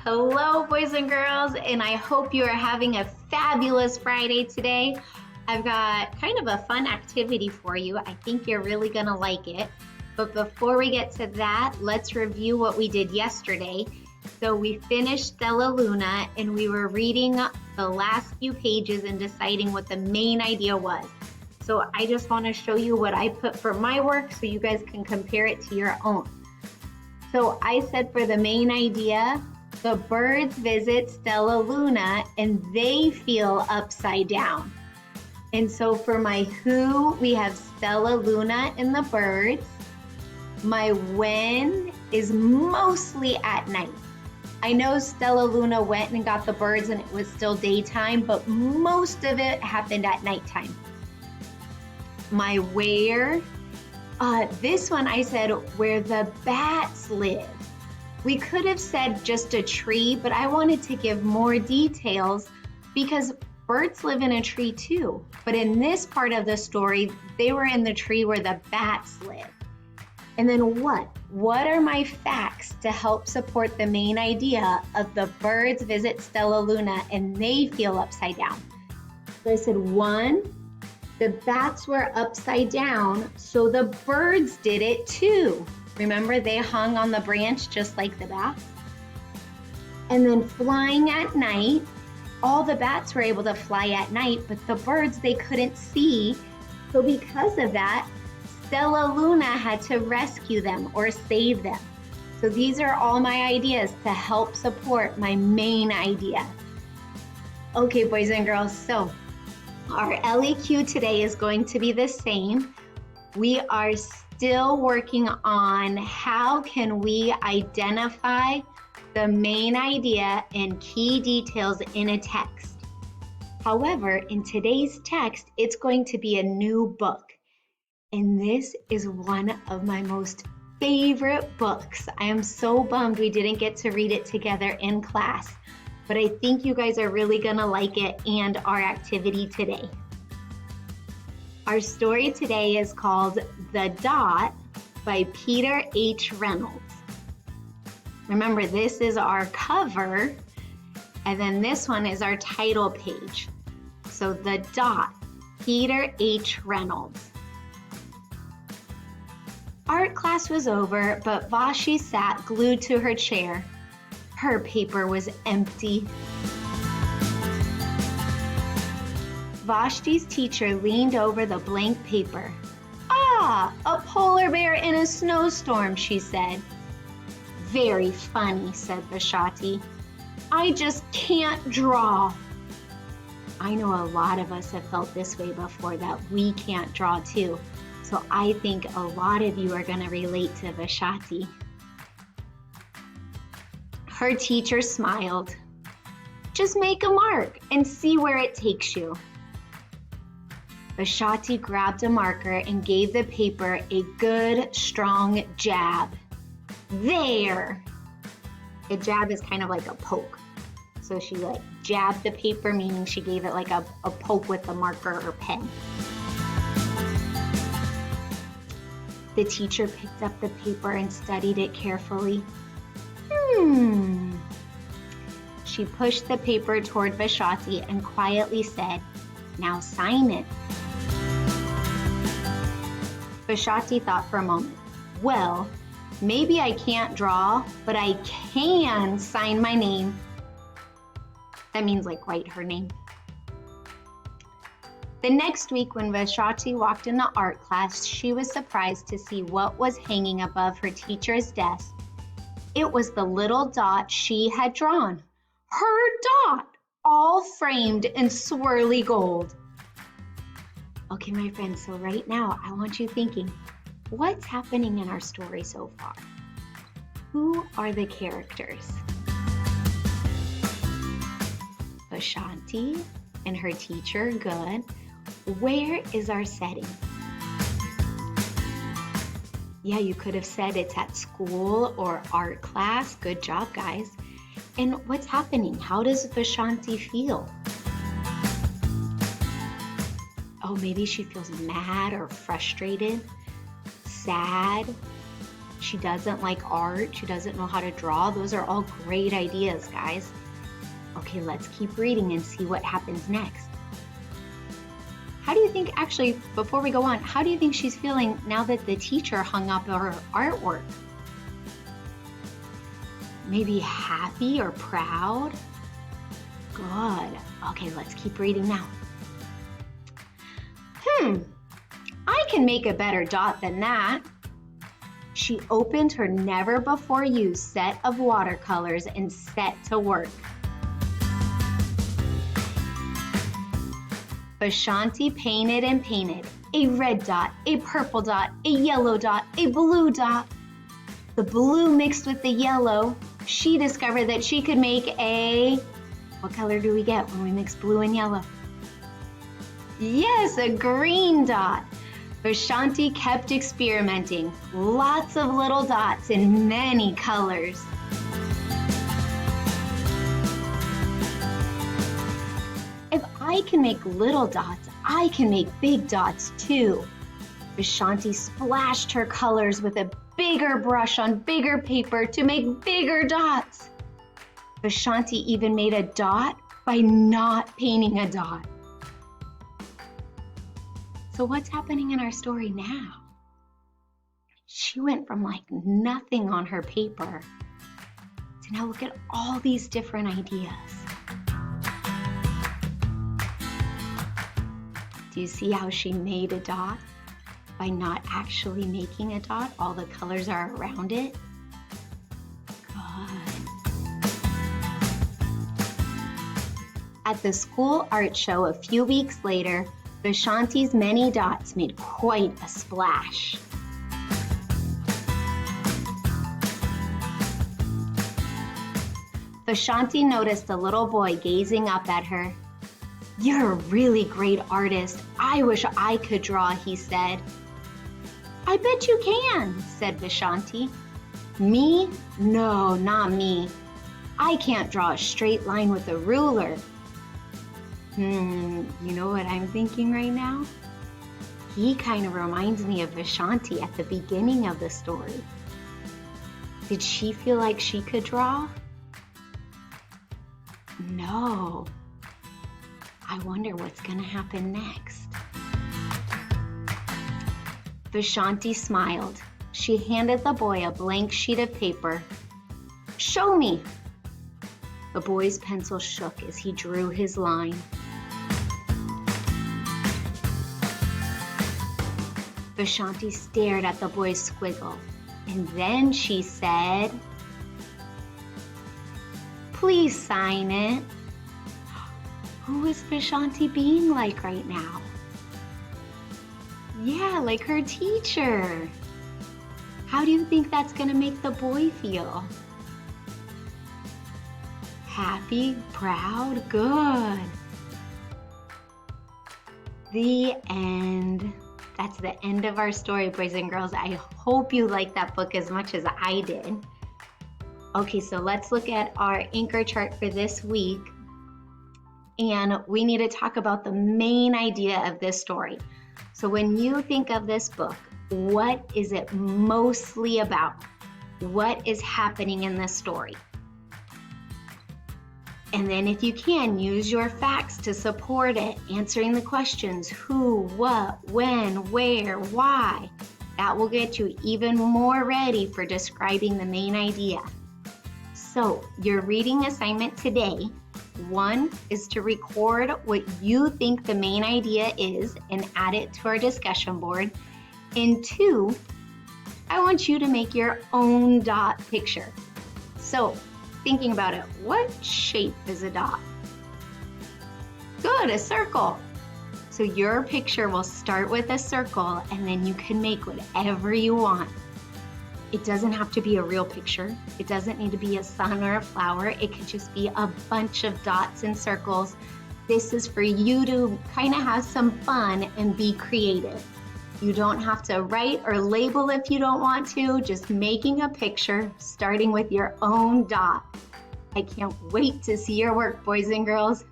Hello, boys and girls, and I hope you are having a fabulous Friday today. I've got kind of a fun activity for you. I think you're really going to like it. But before we get to that, let's review what we did yesterday. So we finished Stellaluna, and we were reading the last few pages and deciding what the main idea was. So I just want to show you what I put for my work so you guys can compare it to your own. So I said for the main idea, the birds visit Stellaluna and they feel upside down. And so for my who, we have Stellaluna and the birds. My when is mostly at night. I know Stellaluna went and got the birds and it was still daytime, but most of it happened at nighttime. My where, this one I said where the bats live. We could have said just a tree, but I wanted to give more details because birds live in a tree too. But in this part of the story, they were in the tree where the bats live. And then what? What are my facts to help support the main idea of the birds visit Stellaluna and they feel upside down? So I said 1, the bats were upside down, so the birds did it too. Remember, they hung on the branch just like the bats. And then flying at night, all the bats were able to fly at night, but the birds they couldn't see. So because of that, Stellaluna had to rescue them or save them. So these are all my ideas to help support my main idea. Okay, boys and girls, so our LEQ today is going to be the same. We are still working on how can we identify the main idea and key details in a text. However, in today's text, it's going to be a new book. And this is one of my most favorite books. I am so bummed we didn't get to read it together in class, but I think you guys are really gonna like it and our activity today. Our story today is called The Dot by Peter H. Reynolds. Remember, this is our cover, and then this one is our title page. So The Dot, Peter H. Reynolds. Art class was over, but Vashi sat glued to her chair. Her paper was empty. Vashti's teacher leaned over the blank paper. Ah, a polar bear in a snowstorm, she said. Very funny, said Vashti. I just can't draw. I know a lot of us have felt this way before, that we can't draw too. So I think a lot of you are going to relate to Vashti. Her teacher smiled. Just make a mark and see where it takes you. Vashti grabbed a marker and gave the paper a good, strong jab. There! A jab is kind of like a poke. So she jabbed the paper, meaning she gave it like a poke with the marker or pen. The teacher picked up the paper and studied it carefully. She pushed the paper toward Vashti and quietly said, now sign it. Vashti thought for a moment. Well, maybe I can't draw, but I can sign my name. That means write her name. The next week when Vashti walked into art class, she was surprised to see what was hanging above her teacher's desk. It was the little dot she had drawn. Her dot, all framed in swirly gold. Okay, my friends, so right now I want you thinking, what's happening in our story so far? Who are the characters? Vashti and her teacher, good. Where is our setting? Yeah, you could have said it's at school or art class. Good job, guys. And what's happening? How does Vashti feel? Oh, maybe she feels mad or frustrated, sad, She doesn't like art. She doesn't know how to draw. Those are all great ideas, guys. Okay, let's keep reading and see what happens next. How do you think, actually, before we go on, how do you think she's feeling now that the teacher hung up her artwork? Maybe happy or proud? Good. Okay, let's keep reading now. I can make a better dot than that. She opened her never-before-used set of watercolors and set to work. Vasanthi painted and painted. A red dot, a purple dot, a yellow dot, a blue dot. The blue mixed with the yellow, she discovered that she could make a... What color do we get when we mix blue and yellow? Yes, a green dot. Vasanthi kept experimenting. Lots of little dots in many colors. If I can make little dots, I can make big dots too. Vasanthi splashed her colors with a bigger brush on bigger paper to make bigger dots. Vasanthi even made a dot by not painting a dot. So what's happening in our story now? She went from like nothing on her paper to now look at all these different ideas. Do you see how she made a dot by not actually making a dot? All the colors are around it. Good. At the school art show a few weeks later, Vasanthi's many dots made quite a splash. Vasanthi noticed a little boy gazing up at her. "You're a really great artist. I wish I could draw," he said. "I bet you can," said Vasanthi. "Me? No, not me. I can't draw a straight line with a ruler." You know what I'm thinking right now? He kind of reminds me of Vasanthi at the beginning of the story. Did she feel like she could draw? No. I wonder what's going to happen next. Vasanthi smiled. She handed the boy a blank sheet of paper. "Show me." The boy's pencil shook as he drew his line. Vasanthi stared at the boy's squiggle, and then she said, "Please sign it." Who is Vasanthi being like right now? Yeah, like her teacher. How do you think that's going to make the boy feel? Happy, proud, good. The end. That's the end of our story, boys and girls. I hope you liked that book as much as I did. Okay, so let's look at our anchor chart for this week. And we need to talk about the main idea of this story. So when you think of this book, what is it mostly about? What is happening in this story? And then if you can, use your facts to support it, answering the questions who, what, when, where, why. That will get you even more ready for describing the main idea. So your reading assignment today, 1 is to record what you think the main idea is and add it to our discussion board. And 2, I want you to make your own dot picture. So thinking about it, what shape is a dot? Good, a circle. So your picture will start with a circle and then you can make whatever you want. It doesn't have to be a real picture. It doesn't need to be a sun or a flower. It could just be a bunch of dots and circles. This is for you to kind of have some fun and be creative. You don't have to write or label if you don't want to, just making a picture, starting with your own dot. I can't wait to see your work, boys and girls.